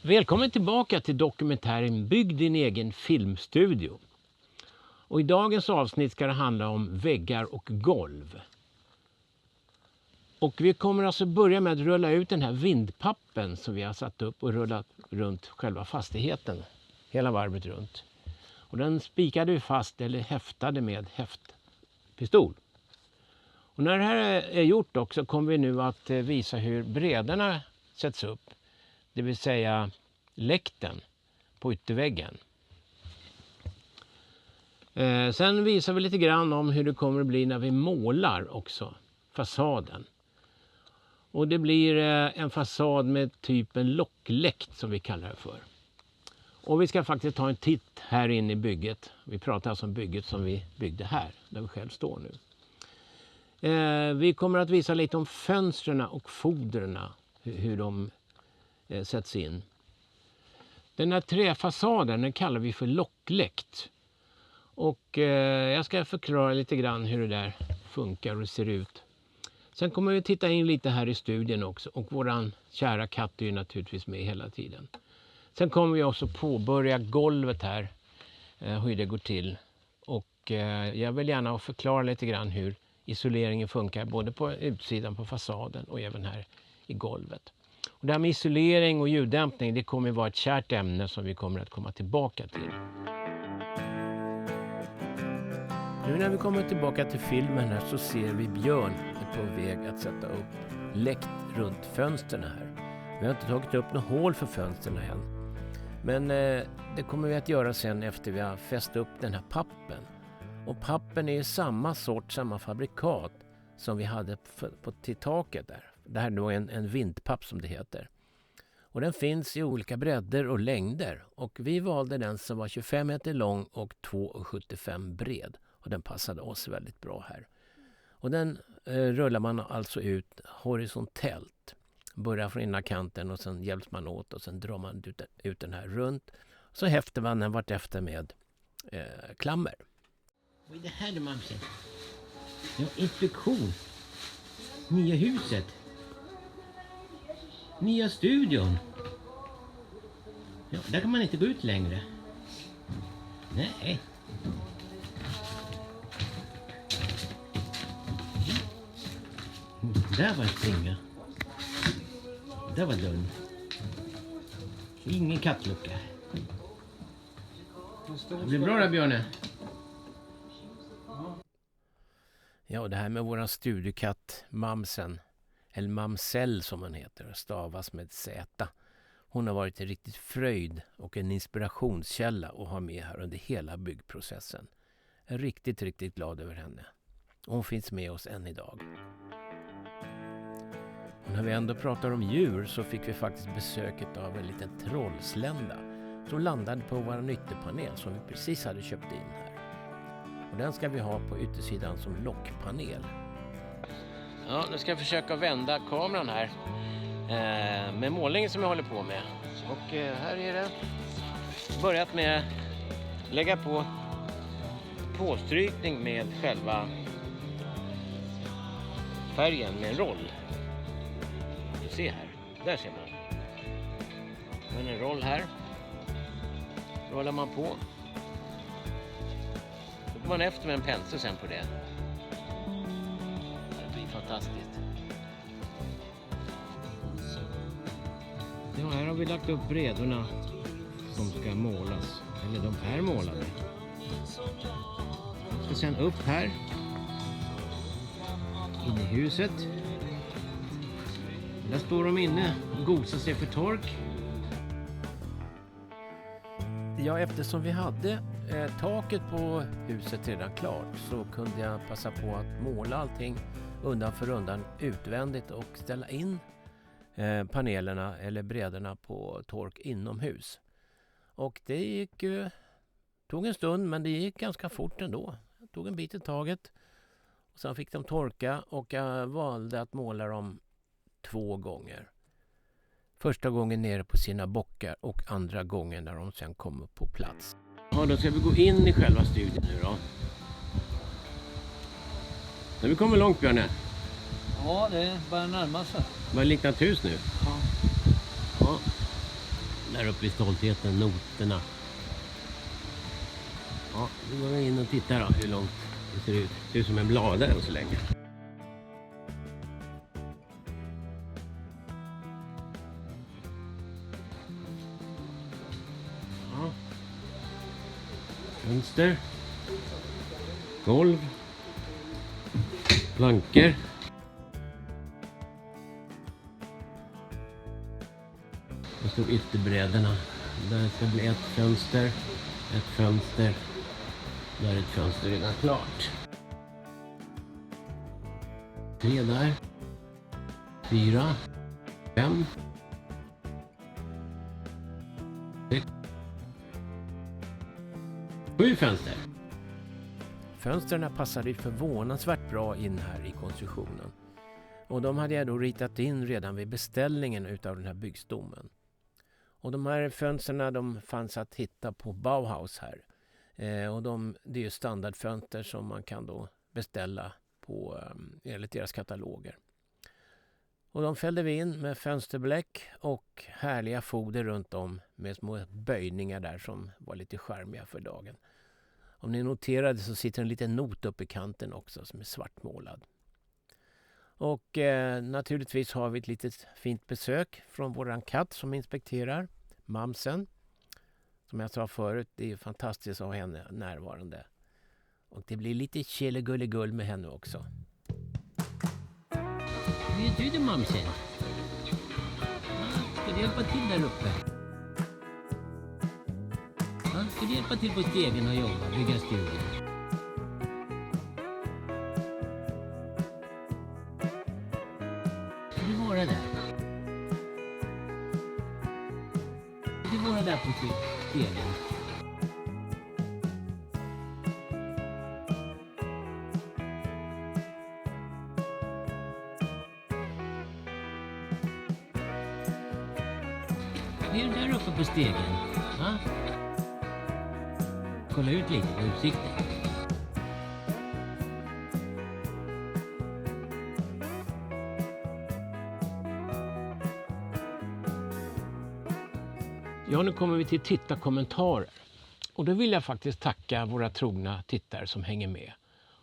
Välkommen tillbaka till dokumentären Bygg din egen filmstudio. Och i dagens avsnitt ska det handla om väggar och golv. Och vi kommer alltså börja med att rulla ut den här vindpappen som vi har satt upp och rullat runt själva fastigheten. Hela varvet runt. Och den spikade vi fast eller häftade med häftpistol. Och när det här är gjort också kommer vi nu att visa hur brädorna sätts upp. Det vill säga läkten på ytterväggen. Sen visar vi lite grann om hur det kommer att bli när vi målar också fasaden. Och det blir en fasad med typen lockläkt som vi kallar det för. Och vi ska faktiskt ta en titt här inne i bygget. Vi pratar alltså om bygget som vi byggde här, där vi själv står nu. Vi kommer att visa lite om fönstren och fodrarna, hur de sätts in. Den här träfasaden den kallar vi för lockläkt. Och jag ska förklara lite grann hur det där funkar och ser ut. Sen kommer vi titta in lite här i studien också. Och våran kära katt är ju naturligtvis med hela tiden. Sen kommer vi också påbörja golvet här. Hur det går till. Och jag vill gärna förklara lite grann hur isoleringen funkar. Både på utsidan på fasaden och även här i golvet. Och det här med isolering och ljuddämpning det kommer att vara ett kärt ämne som vi kommer att komma tillbaka till. Nu när vi kommer tillbaka till filmen här så ser vi Björn är på väg att sätta upp läkt runt fönstren här. Vi har inte tagit upp något hål för fönstren än. Men det kommer vi att göra sen efter vi har fäst upp den här pappen. Och pappen är samma sort, samma fabrikat som vi hade till taket där. Det här är då en vindpapp som det heter. Och den finns i olika bredder och längder. Och vi valde den som var 25 meter lång och 2,75 bred. Och den passade oss väldigt bra här. Och den rullar man alltså ut horisontellt. Börjar från ena kanten och sen hjälps man åt och sen drar man ut den här runt. Så häfter man den vart efter med klammer. Vad är det här du mamsen? Ja, inspektion. Nya huset. Nya studion. Ja, där kan man inte gå ut längre. Nej. Där var en springa. Där var dörren. Ingen kattlucka. Det blir bra där, Björne. Ja, det här med våran studiekatt Mamsen, eller Mamsell som hon heter, stavas med Z. Hon har varit en riktigt fröjd och en inspirationskälla att ha med här under hela byggprocessen. Jag är riktigt, riktigt glad över henne. Och hon finns med oss än idag. Och när vi ändå pratar om djur så fick vi faktiskt besöket av en liten trollslända som landade på vår ytterpanel som vi precis hade köpt in här. Och den ska vi ha på yttersidan som lockpanel. Ja, nu ska jag försöka vända kameran här med målningen som jag håller på med. Och här är det börjat med lägga på påstrykning med själva färgen med en roll. Du ser här, där ser man. Men en roll här. Rollar man på. Då går man efter med en pensel sen på det. Det blir fantastiskt. Ja, här har vi lagt upp brädorna som ska målas. Eller de är målade. Ska sen upp här. In i huset. Där står de inne och gosar sig för tork. Ja, eftersom vi hade taket på huset redan klart så kunde jag passa på att måla allting undan för undan utvändigt och ställa in panelerna eller brädorna på tork inomhus. Och det gick tog en stund men det gick ganska fort ändå. Jag tog en bit i taget och sen fick de torka och jag valde att måla dem 2 gånger. Första gången nere på sina bockar och andra gången när de sen kommer på plats. Ja, då ska vi gå in i själva studien nu då. När vi kommer långt, Björne. Ja, det börjar närma sig. Vad liknar ett hus nu? Ja. Ja. Där uppe i stoltheten, noterna. Ja, nu går vi in och tittar då hur långt det ser ut. Det ser ut som en blad än så länge. Ja. Fönster. Golv. Plankor. Och så ytterbrädorna. Där ska bli ett fönster. Där är ett fönster redan klart. 3 där. 4. 5. 6. 7 fönster. Fönsterna passade förvånansvärt bra in här i konstruktionen. Och de hade jag då ritat in redan vid beställningen utav den här byggstommen. Och de här fönsterna de fanns att hitta på Bauhaus här. Och det är ju standardfönster som man kan då beställa på enligt deras kataloger. Och de fällde vi in med fönsterbläck och härliga foder runt om med små böjningar där som var lite charmiga för dagen. Om ni noterade så sitter en liten not upp i kanten också som är svartmålad. Och naturligtvis har vi ett litet fint besök från våran katt som inspekterar, Mamsen. Som jag sa förut, det är fantastiskt att ha henne närvarande. Och det blir lite kellegulligull med henne också. Hur är det, Mamsen? Ska du hjälpa till där uppe? Ska du hjälpa till på stegen och jobba, bygga studier? Ska du vara där? Ska du vara där på stegen? Är du där uppe på stegen? Ha? Kolla ut lite på utsikten. Ja, nu kommer vi till tittarkommentarer. Och då vill jag faktiskt tacka våra trogna tittare som hänger med.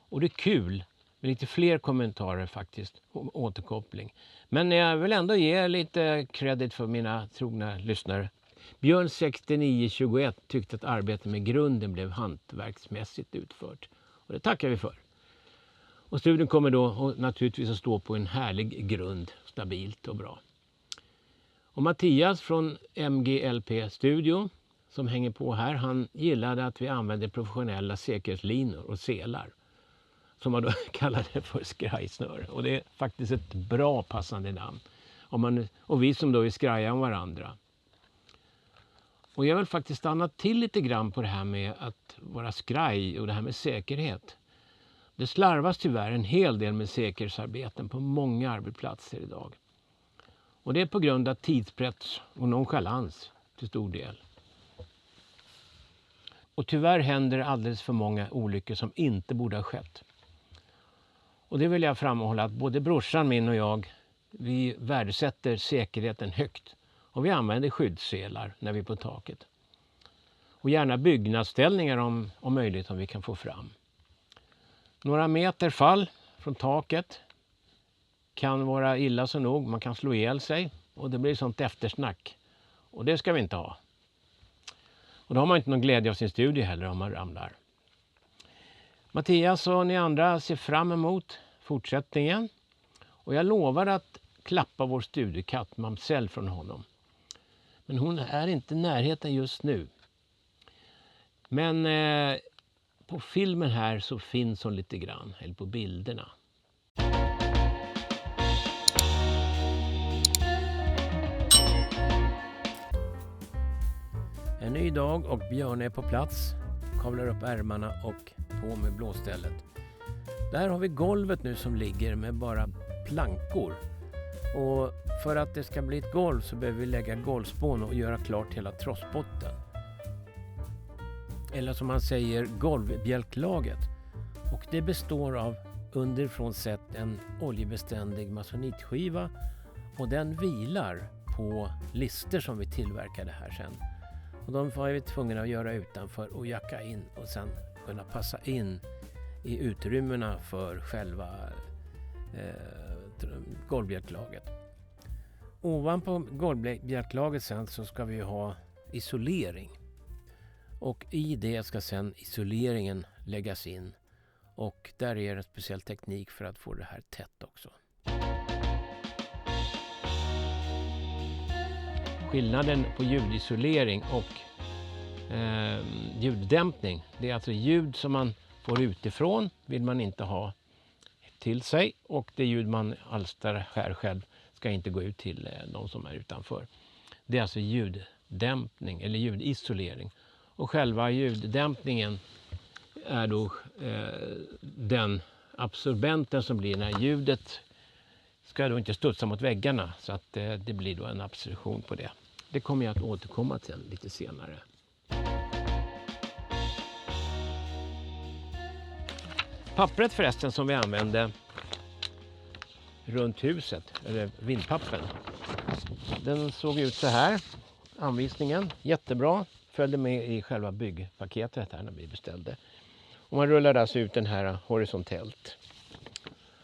Och det är kul med lite fler kommentarer faktiskt, och återkoppling. Men jag vill ändå ge lite credit för mina trogna lyssnare. Björn 6921 tyckte att arbetet med grunden blev hantverksmässigt utfört. Och det tackar vi för. Och studien kommer då naturligtvis att stå på en härlig grund, stabilt och bra. Och Mattias från MGLP Studio som hänger på här, han gillade att vi använde professionella säkerhetslinor och selar. Som man då kallade för skrajsnöre. Och det är faktiskt ett bra passande namn. Och vi som då är skraja om varandra. Och jag vill faktiskt stanna till lite grann på det här med att vara skraj och det här med säkerhet. Det slarvas tyvärr en hel del med säkerhetsarbeten på många arbetsplatser idag. Och det är på grund av tidspress och nonchalans till stor del. Och tyvärr händer alldeles för många olyckor som inte borde ha skett. Och det vill jag framhålla att både brorsan min och jag, vi värdesätter säkerheten högt. Och vi använder skyddsselar när vi är på taket. Och gärna byggnadsställningar om möjligt om vi kan få fram. Några meter fall från taket kan vara illa så nog. Man kan slå ihjäl sig och det blir sånt eftersnack. Och det ska vi inte ha. Och då har man inte någon glädje av sin studie heller om man ramlar. Mattias och ni andra ser fram emot fortsättningen. Och jag lovar att klappa vår studiekatt Mamsell från honom. Men hon är inte i närheten just nu. Men på filmen här så finns hon lite grann, eller på bilderna. En ny dag och Björn är på plats. Kavlar upp ärmarna och på med blåstället. Där har vi golvet nu som ligger med bara plankor. Och för att det ska bli ett golv så behöver vi lägga golvspån och göra klart hela trossbotten. Eller som man säger, golvbjälklaget. Och det består av underifrån sett en oljebeständig masonitskiva och den vilar på lister som vi tillverkade här sen. Och de var vi tvungna att göra utanför och jacka in och sen kunna passa in i utrymmena för själva golvbjälklaget. Ovanpå golvbjälklaget sen så ska vi ha isolering. Och i det ska sen isoleringen läggas in. Och där är en speciell teknik för att få det här tätt också. Skillnaden på ljudisolering och ljuddämpning, det är alltså ljud som man får utifrån vill man inte ha till sig, och det ljud man alstrar här själv ska inte gå ut till de som är utanför. Det är alltså ljuddämpning eller ljudisolering. Och själva ljuddämpningen är då den absorbenten som blir när ljudet ska då inte studsa mot väggarna, så att det blir då en absorption på det. Det kommer jag att återkomma till lite senare. Pappret förresten som vi använde runt huset, eller vindpappen, den såg ut så här, anvisningen, jättebra, följde med i själva byggpaketet här när vi beställde. Och man rullar alltså ut den här horisontellt.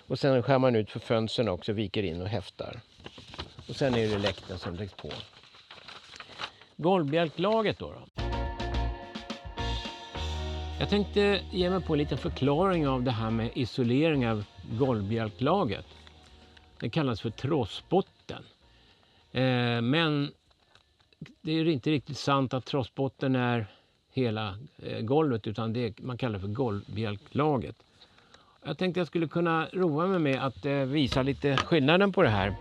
Och sen skär man ut för fönstren också, viker in och häftar. Och sen är det läkten som läggs på. Golvbjälklaget då. Jag tänkte ge mig på en liten förklaring av det här med isolering av golvbjälklaget. Det kallas för trossbotten. Men det är inte riktigt sant att trossbotten är hela golvet, utan man kallar det för golvbjälklaget. Jag tänkte jag skulle kunna roa mig med att visa lite skillnaden på det här.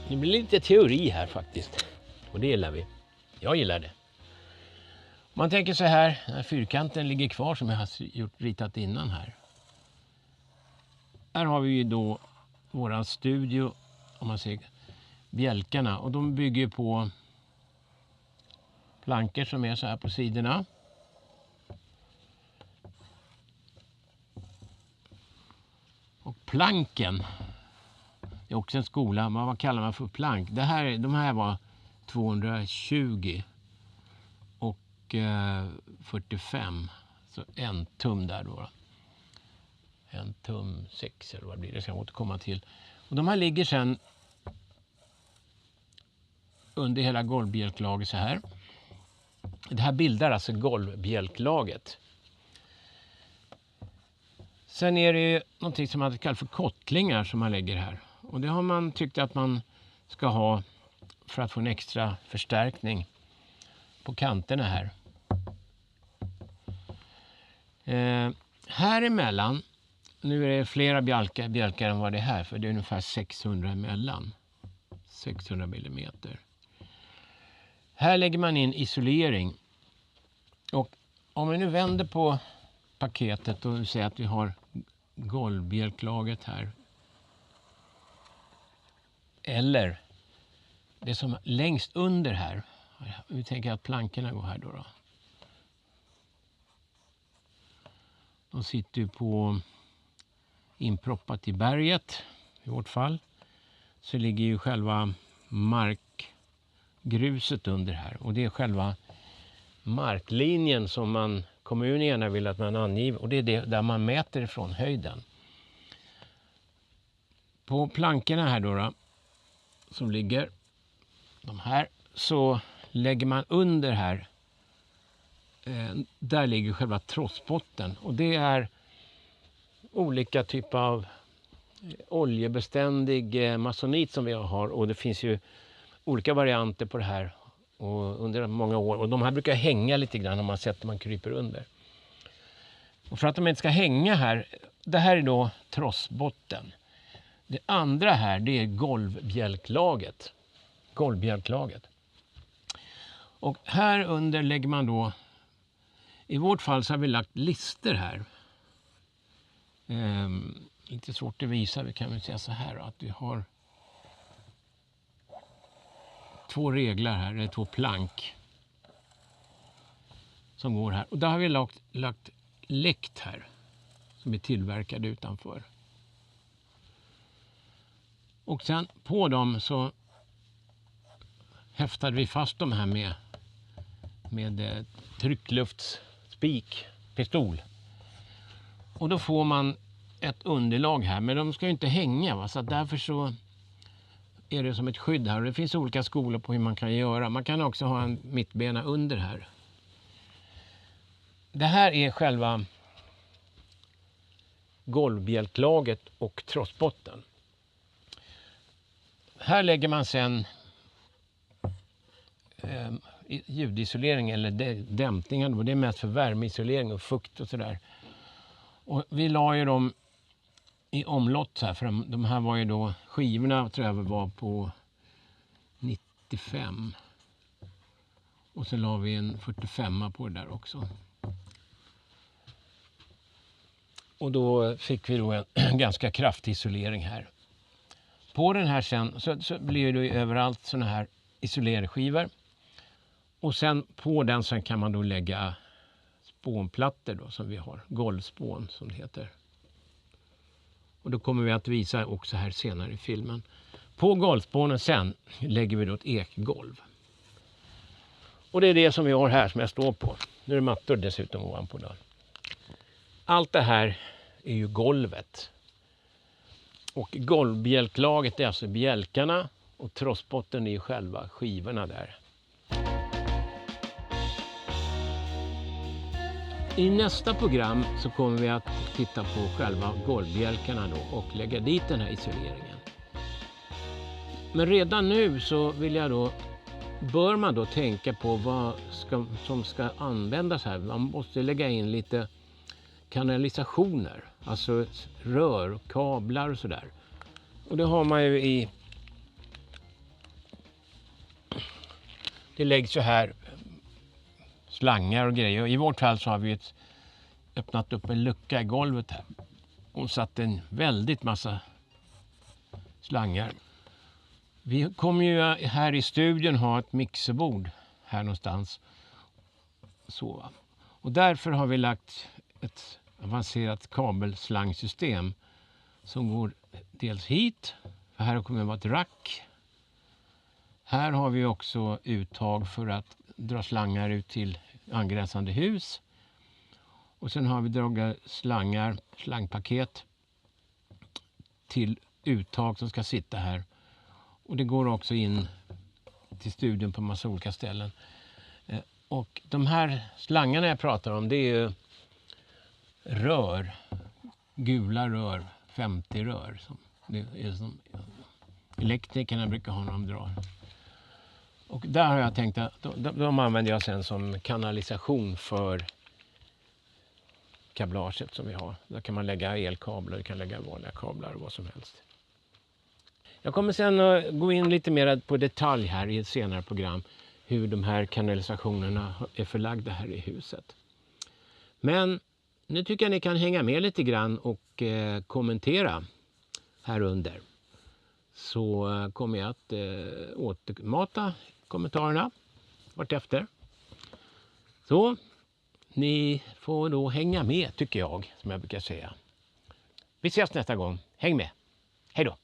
Det blir lite teori här faktiskt. Och det gillar vi. Jag gillar det. Man tänker så här, när fyrkanten ligger kvar som jag har ritat innan här. Här har vi ju då våran studio, om man ser bjälkarna. Och de bygger på plankor som är så här på sidorna. Och planken är också en skola. Vad kallar man för plank? De här var 220 och 45. Så en tum där då. En tum 6 eller vad blir det? Ska jag återkomma till. Och de här ligger sen under hela golvbjälklaget så här. Det här bildar alltså golvbjälklaget. Sen är det någonting som man kallar för kottlingar som man lägger här. Och det har man tyckt att man ska ha för att få en extra förstärkning på kanterna här. Här emellan, nu är det flera bjälkar än vad det är här, för det är ungefär 600 emellan. 600 millimeter. Här lägger man in isolering. Och om vi nu vänder på paketet och säger att vi har golvbjälklaget här. Eller det som längst under här. Vi tänker att plankorna går här då. De sitter ju på inproppat i berget i vårt fall. Så ligger ju själva markgruset under här. Och det är själva marklinjen som kommunen gärna vill att man anger. Och det är det där man mäter ifrån höjden. På plankorna här då som ligger de här, så lägger man under här. Där ligger själva trossbotten. Och det är olika typer av oljebeständig masonit som vi har. Och det finns ju olika varianter på det här och under många år. Och de här brukar hänga lite grann om man sätter man kryper under. Och för att de inte ska hänga här, det här är då trossbotten. Det andra här, det är golvbjälklaget. Golvbjälklaget. Och här under lägger man då, i vårt fall så har vi lagt lister här. Lite svårt att visa, vi kan väl säga så här att vi har två reglar här, det är två plank som går här. Och där har vi lagt läkt här som är tillverkade utanför. Och sen på dem så häftade vi fast de här med tryckluftsspik, pistol. Och då får man ett underlag här, men de ska ju inte hänga, va? Så därför så är det som ett skydd här. Och det finns olika skolor på hur man kan göra. Man kan också ha en mittbena under här. Det här är själva golvbjälklaget och trossbotten. Här lägger man sen ljudisolering eller dämpningen. Det är mest för värmeisolering och fukt och sådär. Och vi la ju dem i omlott här, för de här var ju då, skivorna tror jag var på 95. Och så la vi en 45 på det där också. Och då fick vi då en ganska kraftig isolering här. På den här sen så blir det ju överallt såna här isolerskivor. Och sen på den så kan man då lägga spånplattor då som vi har. Golvspån som det heter. Och då kommer vi att visa också här senare i filmen. På golvspånen sen lägger vi då ett ekgolv. Och det är det som vi har här som jag står på. Nu är det mattor dessutom ovanpå då. Allt det här är ju golvet. Och golvbjälklaget är alltså bjälkarna och trossbotten är ju själva skivorna där. I nästa program så kommer vi att titta på själva golvbjälkarna då och lägga dit den här isoleringen. Men redan nu så bör man då tänka på vad som ska användas här. Man måste lägga in lite kanalisationer, alltså rör och kablar och sådär. Och det har man ju det läggs så här slangar och grejer. Och i vårt fall så har vi öppnat upp en lucka i golvet här och satt en väldigt massa slangar. Vi kommer ju här i studion ha ett mixerbord här någonstans. Så. Och därför har vi lagt ett avancerat kabelslangsystem som går dels hit, för här kommer det vara ett rack. Här har vi också uttag för att dra slangar ut till angränsande hus. Och sen har vi dragit slangpaket till uttag som ska sitta här. Och det går också in till studion på massa olika ställen. Och de här slangarna jag pratar om, det är ju rör, gula rör, 50 rör. Det är som elektrikerna brukar ha när de drar. Och där har jag tänkt att de använder jag sen som kanalisation för kablaget som vi har. Där kan man lägga elkablar, kan lägga vanliga kablar och vad som helst. Jag kommer sen att gå in lite mer på detalj här i ett senare program hur de här kanalisationerna är förlagda här i huset. Men nu tycker jag ni kan hänga med lite grann och kommentera här under. Så kommer jag att återmata kommentarerna vartefter. Så ni får då hänga med tycker jag, som jag brukar säga. Vi ses nästa gång. Häng med. Hej då!